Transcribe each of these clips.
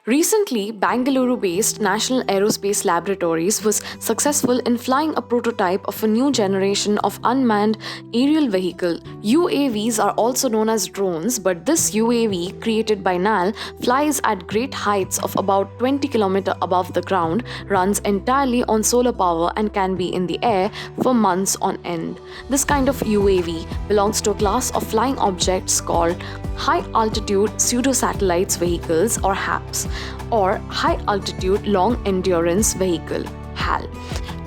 Recently, Bangalore-based National Aerospace Laboratories was successful in flying a prototype of a new generation of unmanned aerial vehicle. UAVs are also known as drones, but this UAV, created by NAL, flies at great heights of about 20 km above the ground, runs entirely on solar power and can be in the air for months on end. This kind of UAV belongs to a class of flying objects called High Altitude Pseudo Satellites vehicles or HAPs, or High Altitude Long Endurance Vehicle (HAL).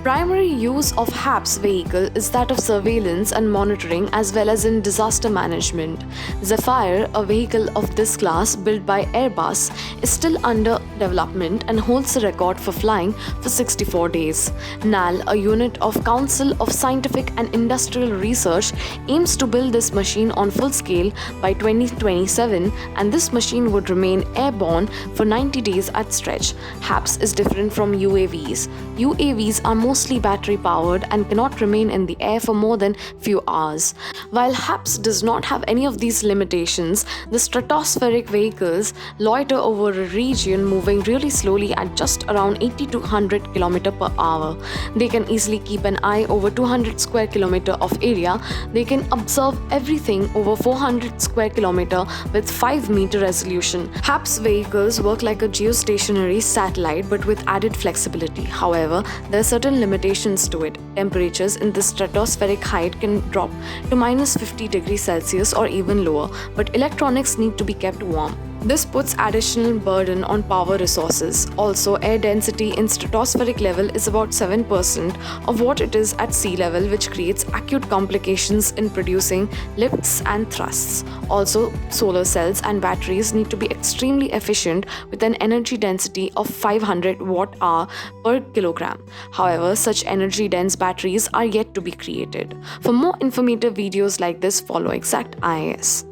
Primary use of HAPs vehicle is that of surveillance and monitoring as well as in disaster management. Zephyr, a vehicle of this class built by Airbus, is still under development and holds the record for flying for 64 days. NAL, a unit of Council of Scientific and Industrial Research, aims to build this machine on full scale by 2027, and this machine would remain airborne for 90 days at stretch. HAPs is different from UAVs. UAVs are mostly battery powered and cannot remain in the air for more than few hours. While HAPs does not have any of these limitations, the stratospheric vehicles loiter over a region moving really slowly at just around 80 to 100 km per hour. They can easily keep an eye over 200 square kilometer of area. They can observe everything over 400 square kilometer with 5-meter resolution. HAPs vehicles work like a geostationary satellite but with added flexibility. However, there are certain limitations to it. Temperatures in the stratospheric height can drop to minus 50 degrees Celsius or even lower, but electronics need to be kept warm. This puts additional burden on power resources. Also, air density in stratospheric level is about 7% of what it is at sea level, which creates acute complications in producing lifts and thrusts. Also, solar cells and batteries need to be extremely efficient with an energy density of 500 watt-hour per kilogram. However, such energy-dense batteries are yet to be created. For more informative videos like this, follow Exact IAS.